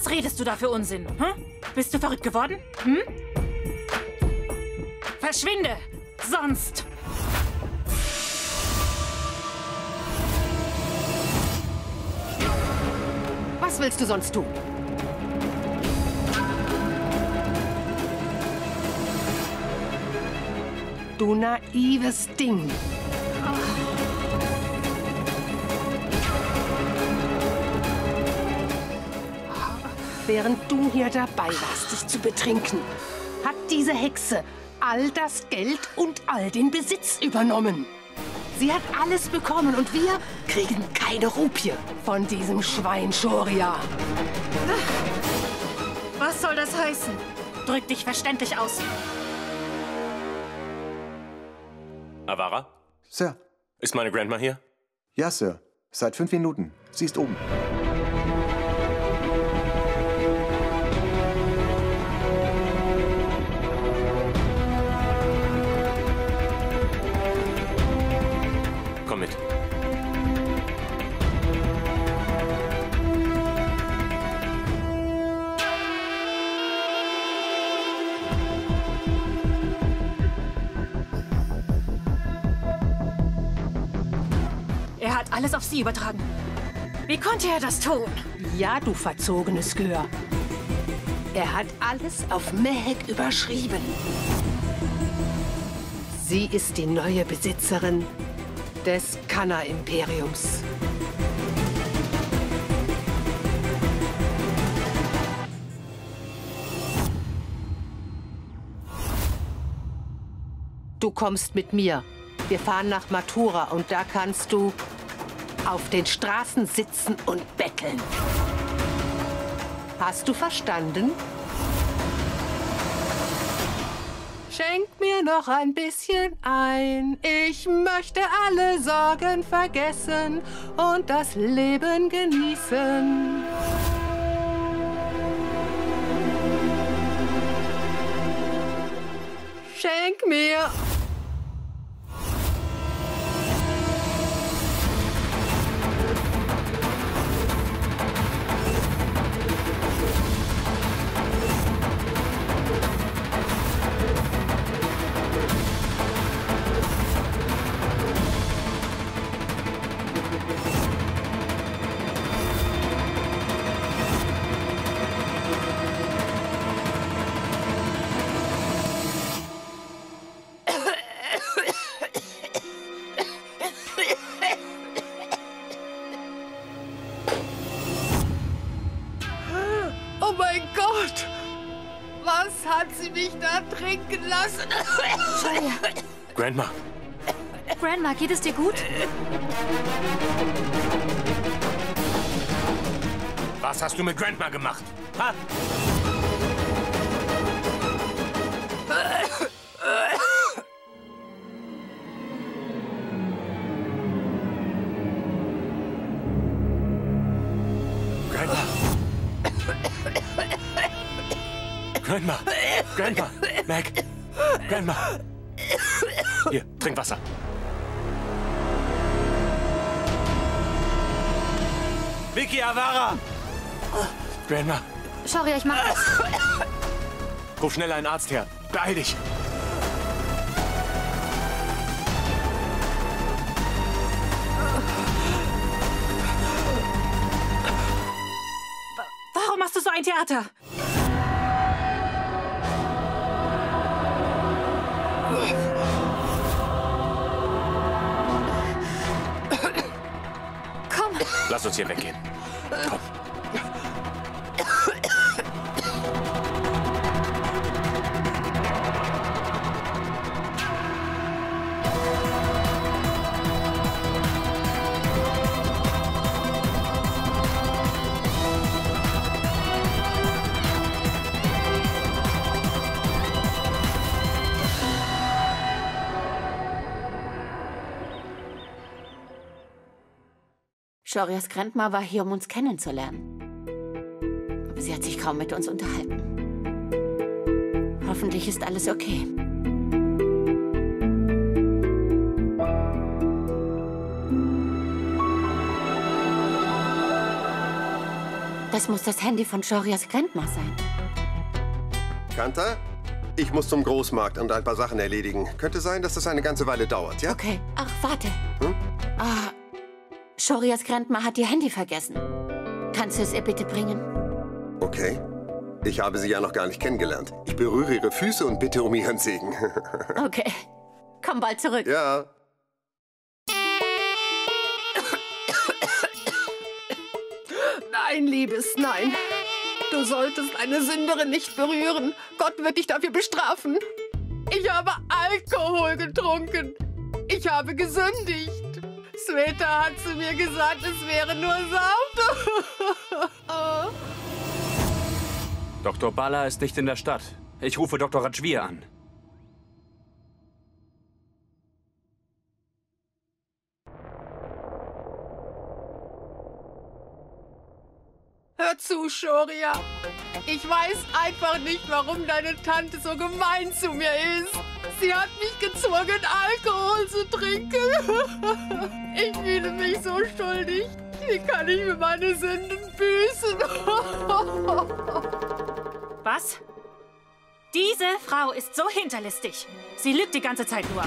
Was redest du da für Unsinn? Hm? Bist du verrückt geworden? Hm? Verschwinde! Sonst... Was willst du sonst tun? Du naives Ding. Während du hier dabei warst, dich zu betrinken, hat diese Hexe all das Geld und all den Besitz übernommen. Sie hat alles bekommen und wir kriegen keine Rupie von diesem Schwein Shoria. Was soll das heißen? Drück dich verständlich aus. Avara? Sir. Ist meine Grandma hier? Ja, Sir. Seit 5 Minuten. Sie ist oben. Komm mit. Er hat alles auf sie übertragen. Wie konnte er das tun? Ja, du verzogenes Gehör. Er hat alles auf Mehek überschrieben. Sie ist die neue Besitzerin des Kanna-Imperiums. Du kommst mit mir. Wir fahren nach Mathura und da kannst du auf den Straßen sitzen und betteln. Hast du verstanden? Schenk mir noch ein bisschen ein. Ich möchte alle Sorgen vergessen und das Leben genießen. Schenk mir. Oh mein Gott! Was hat sie mich da trinken lassen? Grandma. Grandma, geht es dir gut? Was hast du mit Grandma gemacht? Ha? Grandma. Grandma. Grandma. Meg. Grandma. Hier, trink Wasser. Vicky, Avara! Grandma, Shoria, ich mach das. ruf schnell einen Arzt her. Beeil dich. Warum machst du so ein Theater? Komm. Lass uns hier weggehen. Komm. Shorias Grandma war hier, um uns kennenzulernen. Aber sie hat sich kaum mit uns unterhalten. Hoffentlich ist alles okay. Das muss das Handy von Shorias Grandma sein. Kanta, ich muss zum Großmarkt und ein paar Sachen erledigen. Könnte sein, dass das eine ganze Weile dauert, ja? Okay. Ach, warte. Shorias Grandma hat ihr Handy vergessen. Kannst du es ihr bitte bringen? Okay. Ich habe sie ja noch gar nicht kennengelernt. Ich berühre ihre Füße und bitte um ihren Segen. Okay. Komm bald zurück. Ja. Nein, Liebes, nein. Du solltest eine Sünderin nicht berühren. Gott wird dich dafür bestrafen. Ich habe Alkohol getrunken. Ich habe gesündigt. Sveta hat zu mir gesagt, es wäre nur Saft. Dr. Bala ist nicht in der Stadt. Ich rufe Dr. Rajvir an. Hör zu, Shoria. Ich weiß einfach nicht, warum deine Tante so gemein zu mir ist. Sie hat mich gezwungen, Alkohol zu trinken. Ich fühle mich so schuldig. Wie kann ich für meine Sünden büßen? Was? Diese Frau ist so hinterlistig. Sie lügt die ganze Zeit nur.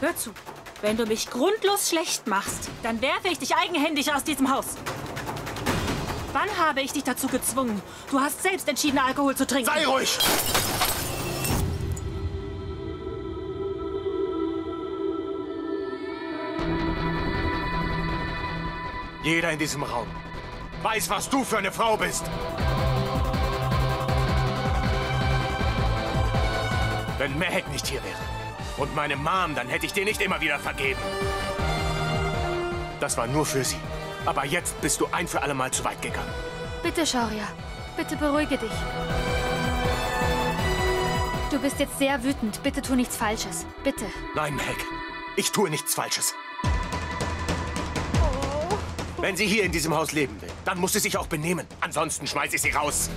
Hör zu. Wenn du mich grundlos schlecht machst, dann werfe ich dich eigenhändig aus diesem Haus. Wann habe ich dich dazu gezwungen? Du hast selbst entschieden, Alkohol zu trinken. Sei ruhig! Jeder in diesem Raum weiß, was du für eine Frau bist. Wenn Mehek nicht hier wäre und meine Mom, dann hätte ich dir nicht immer wieder vergeben. Das war nur für sie. Aber jetzt bist du ein für alle Mal zu weit gegangen. Bitte, Shoria. Bitte beruhige dich. Du bist jetzt sehr wütend. Bitte tu nichts Falsches. Bitte. Nein, Mehek. Ich tue nichts Falsches. Wenn sie hier in diesem Haus leben will, dann muss sie sich auch benehmen. Ansonsten schmeiße ich sie raus.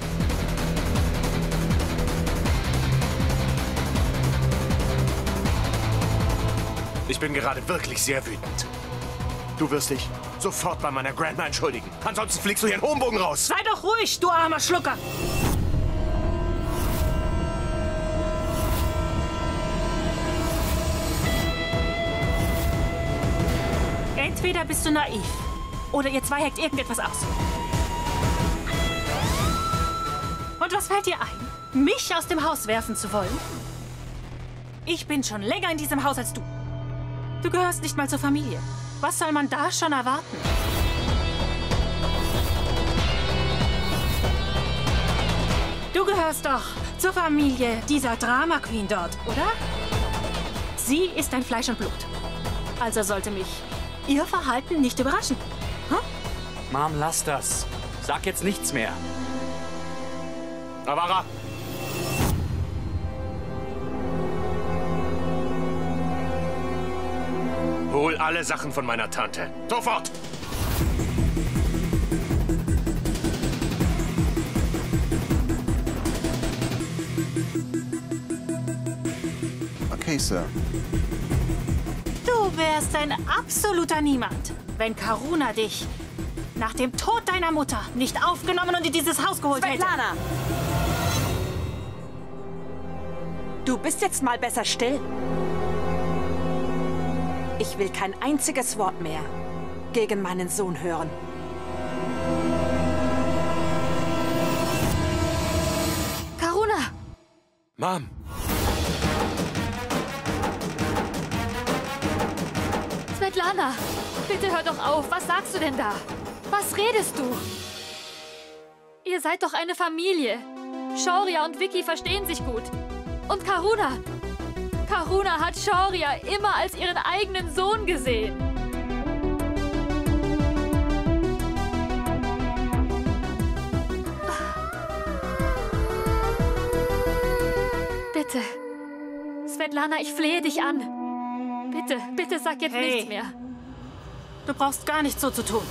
Ich bin gerade wirklich sehr wütend. Du wirst dich sofort bei meiner Grandma entschuldigen. Ansonsten fliegst du hier in Hohenbogen raus. Sei doch ruhig, du armer Schlucker. Entweder bist du naiv oder ihr zwei hackt irgendetwas aus. Und was fällt dir ein, mich aus dem Haus werfen zu wollen? Ich bin schon länger in diesem Haus als du. Du gehörst nicht mal zur Familie. Was soll man da schon erwarten? Du gehörst doch zur Familie dieser Drama Queen dort, oder? Sie ist dein Fleisch und Blut. Also sollte mich ihr Verhalten nicht überraschen. Hm? Mom, lass das. Sag jetzt nichts mehr. Avara! Hol alle Sachen von meiner Tante. Sofort! Okay, Sir. Du wärst ein absoluter Niemand, wenn Karuna dich nach dem Tod deiner Mutter nicht aufgenommen und in dieses Haus geholt hätte. Svetlana! Du bist jetzt mal besser still. Ich will kein einziges Wort mehr gegen meinen Sohn hören. Karuna! Mom! Svetlana! Bitte hör doch auf. Was sagst du denn da? Was redest du? Ihr seid doch eine Familie. Shoria und Vicky verstehen sich gut. Und Karuna. Karuna hat Shoria immer als ihren eigenen Sohn gesehen. Bitte. Svetlana, ich flehe dich an. Bitte, bitte sag jetzt nichts mehr. Du brauchst gar nicht so zu tun.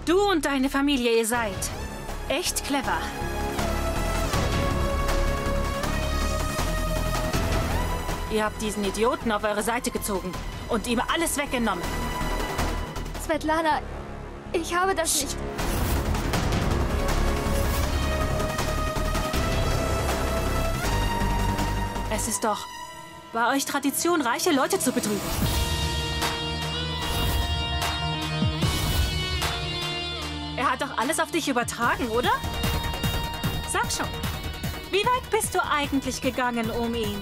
Du und deine Familie, ihr seid echt clever. Ihr habt diesen Idioten auf eure Seite gezogen und ihm alles weggenommen. Svetlana, ich habe das nicht... Es ist doch bei euch Tradition, reiche Leute zu betrügen. Er hat doch alles auf dich übertragen, oder? Sag schon, wie weit bist du eigentlich gegangen, um ihn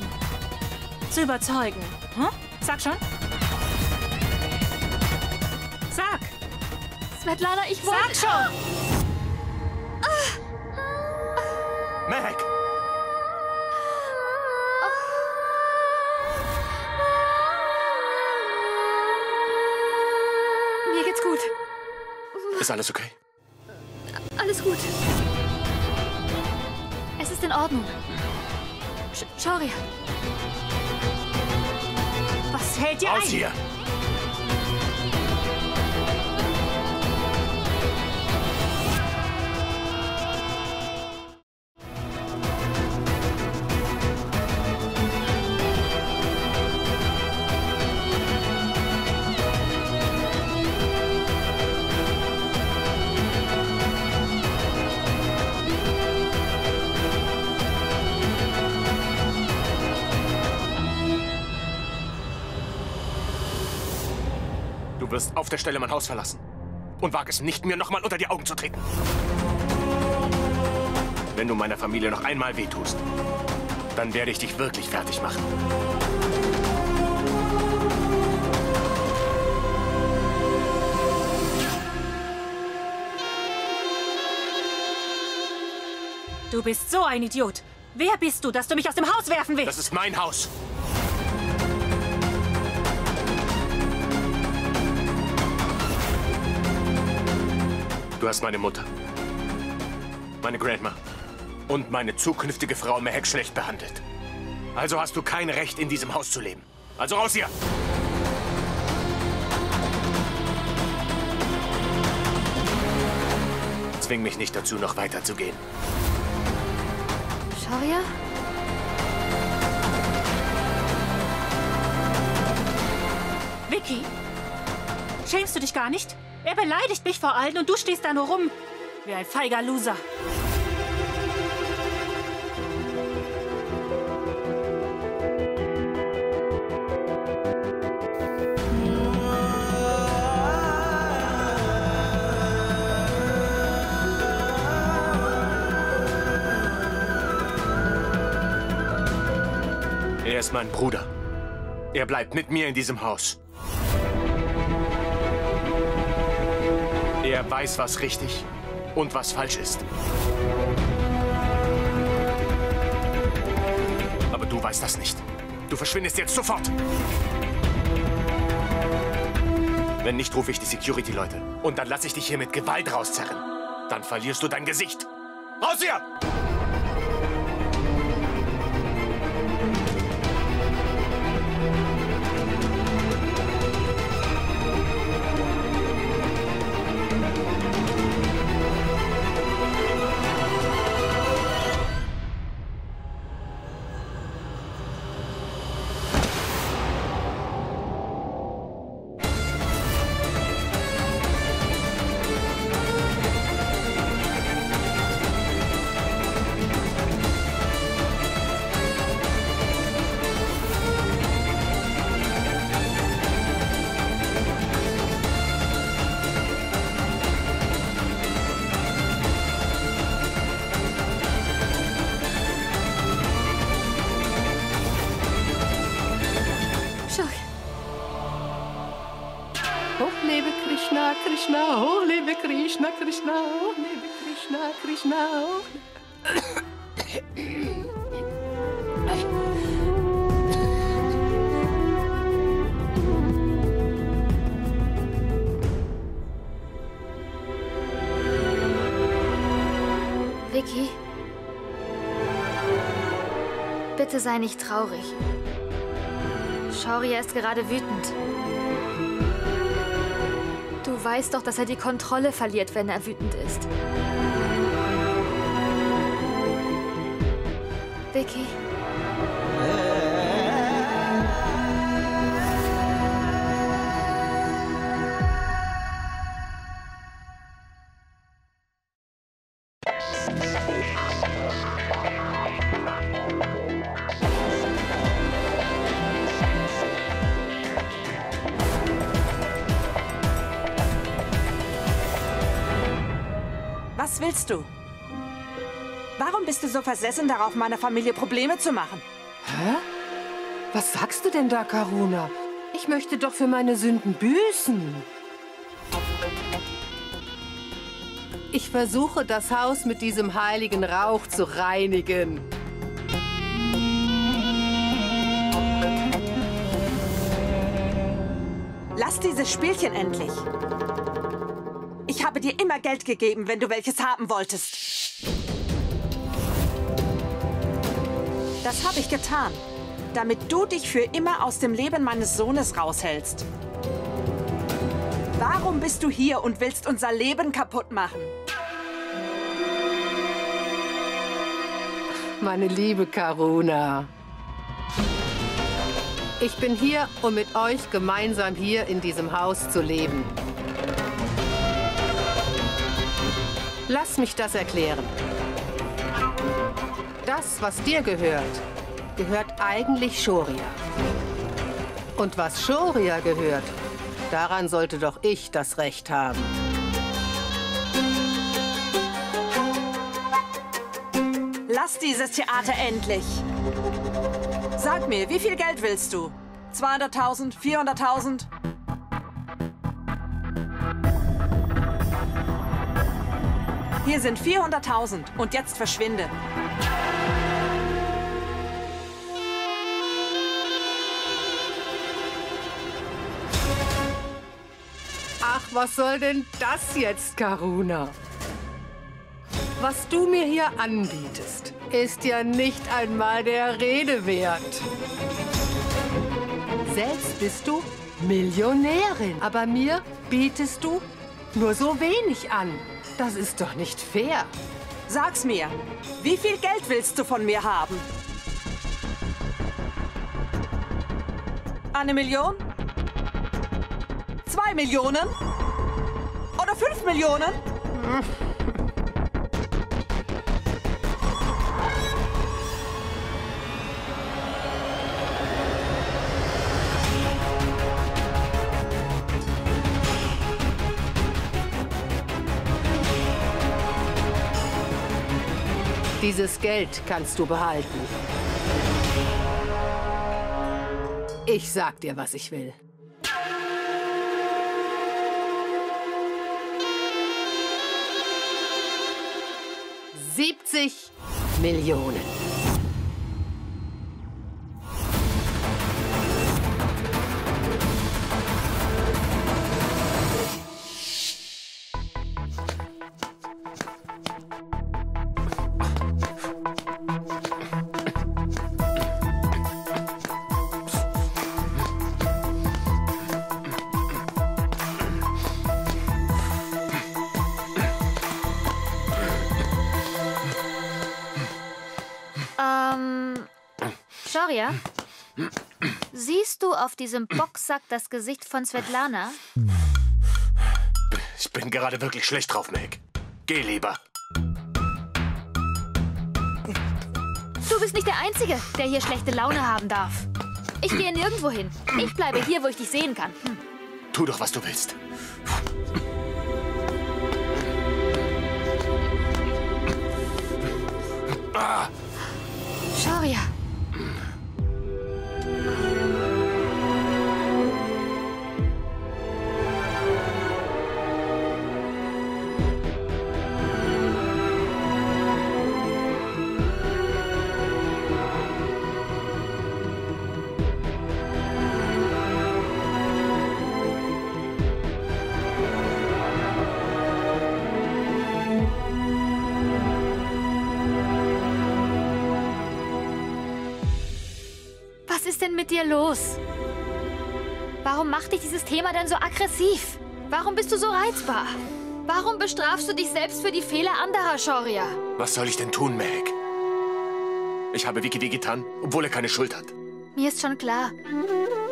zu überzeugen? Hm? Sag schon. Sag. Svetlana, ich wollte... Sag schon! Meg! Mir geht's gut. Ist alles okay? Alles gut. Es ist in Ordnung. Shaurya. Was fällt dir ein? Aus hier! Du wirst auf der Stelle mein Haus verlassen. Und wag es nicht, mir nochmal unter die Augen zu treten. Wenn du meiner Familie noch einmal wehtust, dann werde ich dich wirklich fertig machen. Du bist so ein Idiot. Wer bist du, dass du mich aus dem Haus werfen willst? Das ist mein Haus. Du hast meine Mutter, meine Grandma und meine zukünftige Frau Mehek schlecht behandelt. Also hast du kein Recht, in diesem Haus zu leben. Also raus hier! Zwing mich nicht dazu, noch weiter zu gehen. Shaurya? Vicky? Schämst du dich gar nicht? Er beleidigt mich vor allen und du stehst da nur rum wie ein feiger Loser. Er ist mein Bruder. Er bleibt mit mir in diesem Haus. Er weiß, was richtig und was falsch ist. Aber du weißt das nicht. Du verschwindest jetzt sofort. Wenn nicht, rufe ich die Security-Leute. Und dann lasse ich dich hier mit Gewalt rauszerren. Dann verlierst du dein Gesicht. Raus hier! Hoch lebe Krishna, Krishna, hoch lebe Krishna, Krishna, hoch lebe Krishna, Krishna, hoch Vicky, bitte sei nicht traurig. Shaurya ist gerade wütend. Du weißt doch, dass er die Kontrolle verliert, wenn er wütend ist. Vicky? Was willst du? Warum bist du so versessen darauf, meiner Familie Probleme zu machen? Hä? Was sagst du denn da, Karuna? Ich möchte doch für meine Sünden büßen. Ich versuche, das Haus mit diesem heiligen Rauch zu reinigen. Lass dieses Spielchen endlich. Ich habe dir immer Geld gegeben, wenn du welches haben wolltest. Das habe ich getan, damit du dich für immer aus dem Leben meines Sohnes raushältst. Warum bist du hier und willst unser Leben kaputt machen? Meine liebe Karuna. Ich bin hier, um mit euch gemeinsam hier in diesem Haus zu leben. Lass mich das erklären. Das, was dir gehört, gehört eigentlich Shoria. Und was Shoria gehört, daran sollte doch ich das Recht haben. Lass dieses Theater endlich. Sag mir, wie viel Geld willst du? 200.000? 400.000? Hier sind 400.000 und jetzt verschwinde. Ach, was soll denn das jetzt, Karuna? Was du mir hier anbietest, ist ja nicht einmal der Rede wert. Selbst bist du Millionärin, aber mir bietest du nur so wenig an. Das ist doch nicht fair. Sag's mir, wie viel Geld willst du von mir haben? 1 Million? 2 Millionen? Oder 5 Millionen? Dieses Geld kannst du behalten. Ich sag dir, was ich will. $70 Millionen. Shoria, siehst du auf diesem Boxsack das Gesicht von Svetlana? Ich bin gerade wirklich schlecht drauf, Meg. Geh lieber. Du bist nicht der Einzige, der hier schlechte Laune haben darf. Ich gehe nirgendwo hin. Ich bleibe hier, wo ich dich sehen kann. Tu doch, was du willst. Shoria. Was ist denn mit dir los? Warum macht dich dieses Thema denn so aggressiv? Warum bist du so reizbar? Warum bestrafst du dich selbst für die Fehler anderer, Shoria? Was soll ich denn tun, Meg? Ich habe Vicky wehgetan, obwohl er keine Schuld hat. Mir ist schon klar,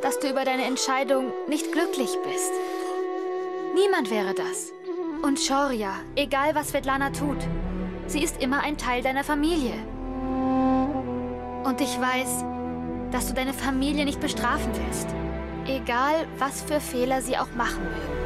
dass du über deine Entscheidung nicht glücklich bist. Niemand wäre das. Und Shoria, egal was Svetlana tut, sie ist immer ein Teil deiner Familie. Und ich weiß, dass du deine Familie nicht bestrafen willst. Egal, was für Fehler sie auch machen mögen.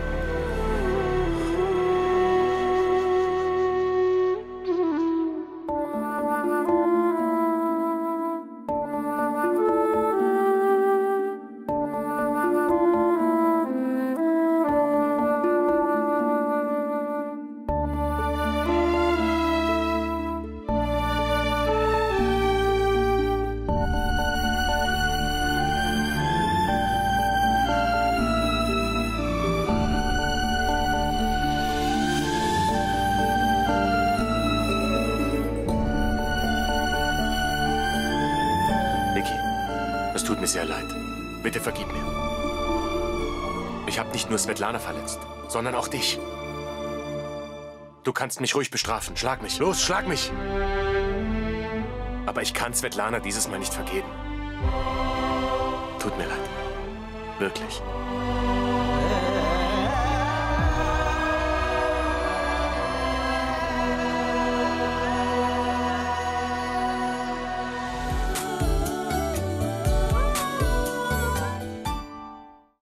sehr leid. Bitte vergib mir. Ich habe nicht nur Svetlana verletzt, sondern auch dich. Du kannst mich ruhig bestrafen. Schlag mich. Los, schlag mich. Aber ich kann Svetlana dieses Mal nicht vergeben. Tut mir leid. Wirklich.